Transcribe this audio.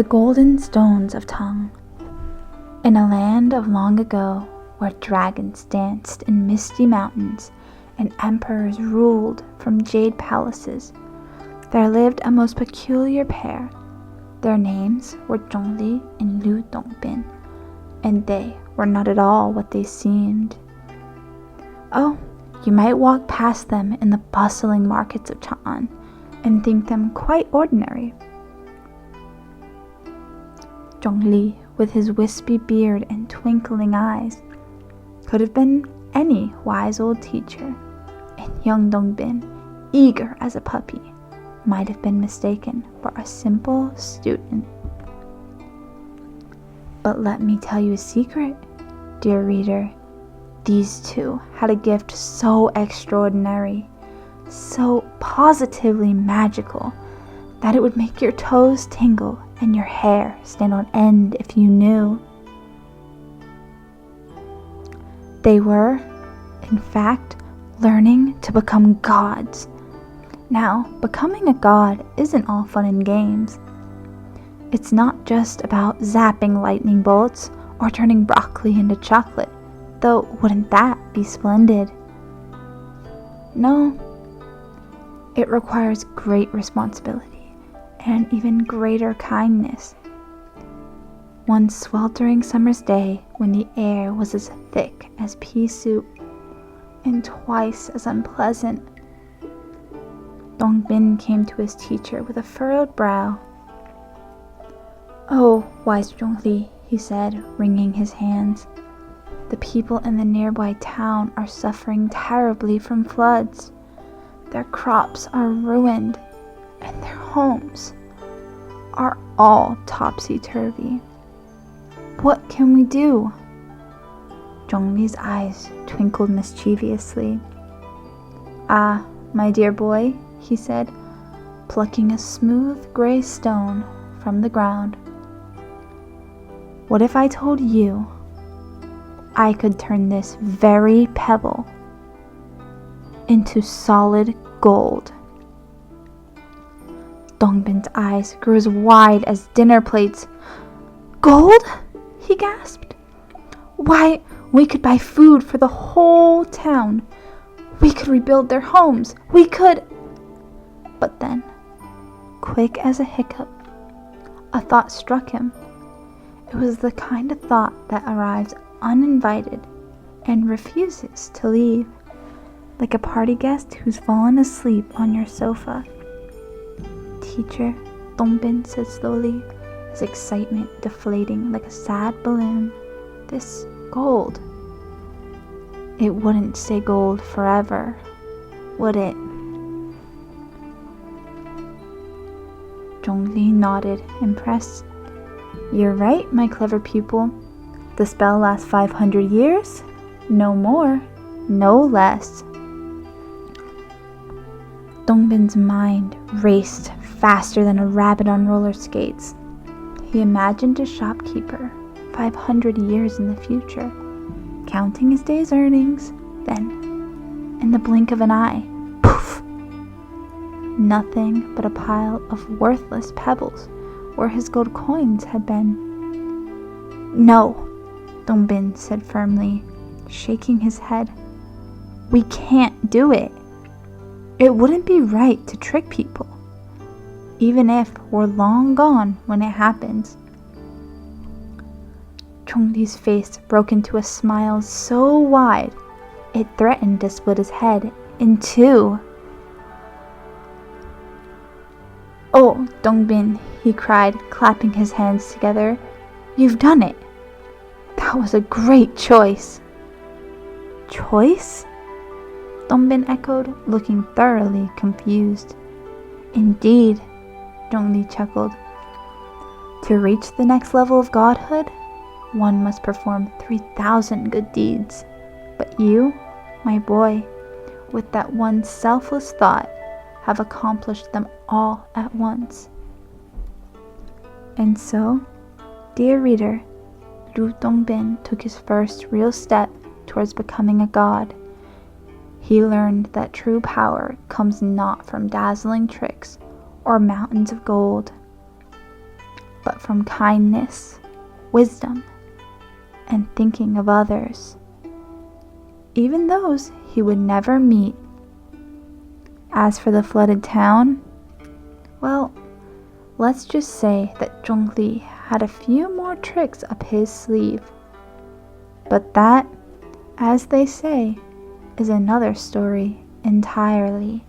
The Golden Stones of Tang. In a land of long ago, where dragons danced in misty mountains and emperors ruled from jade palaces, there lived a most peculiar pair. Their names were Zhongli and Liu Dongbin, and they were not at all what they seemed. Oh, you might walk past them in the bustling markets of Chang'an and think them quite ordinary. Zhongli, with his wispy beard and twinkling eyes, could have been any wise old teacher, and young Dongbin, eager as a puppy, might have been mistaken for a simple student. But let me tell you a secret, dear reader. These two had a gift so extraordinary, so positively magical, that it would make your toes tingle and your hair stand on end if you knew. They were, in fact, learning to become gods. Now, becoming a god isn't all fun and games. It's not just about zapping lightning bolts or turning broccoli into chocolate, though wouldn't that be splendid? No, it requires great responsibility and an even greater kindness. One sweltering summer's day, when the air was as thick as pea soup and twice as unpleasant, Dongbin came to his teacher with a furrowed brow. "Oh, wise Zhongli," he said, wringing his hands, "the people in the nearby town are suffering terribly from floods. Their crops are ruined, and their homes are all topsy-turvy. What can we do?" Zhongli's eyes twinkled mischievously. "Ah, my dear boy," he said, plucking a smooth gray stone from the ground. "What if I told you I could turn this very pebble into solid gold?" Dongbin's eyes grew as wide as dinner plates. "Gold?" he gasped. "Why, we could buy food for the whole town. We could rebuild their homes. We could—" But then, quick as a hiccup, a thought struck him. It was the kind of thought that arrives uninvited and refuses to leave, like a party guest who's fallen asleep on your sofa. "Teacher," Dongbin said slowly, his excitement deflating like a sad balloon, "this gold, it wouldn't stay gold forever, would it?" Zhongli nodded, impressed. "You're right, my clever pupil. The spell lasts 500 years? No more, no less." Dongbin's mind raced faster than a rabbit on roller skates. He imagined a shopkeeper 500 years in the future, counting his day's earnings, then, in the blink of an eye, poof! Nothing but a pile of worthless pebbles where his gold coins had been. "No," Dongbin said firmly, shaking his head. "We can't do it. It wouldn't be right to trick people, even if we're long gone when it happens." Zhongli's face broke into a smile so wide it threatened to split his head in two. "Oh, Dongbin," he cried, clapping his hands together. "You've done it. That was a great choice." "Choice?" Dongbin echoed, looking thoroughly confused. "Indeed," Zhongli chuckled. "To reach the next level of godhood, one must perform 3,000 good deeds. But you, my boy, with that one selfless thought, have accomplished them all at once." And so, dear reader, Liu Dongbin took his first real step towards becoming a god. He learned that true power comes not from dazzling tricks or mountains of gold, but from kindness, wisdom, and thinking of others, even those he would never meet. As for the flooded town, well, let's just say that Zhongli had a few more tricks up his sleeve. But that, as they say, is another story entirely.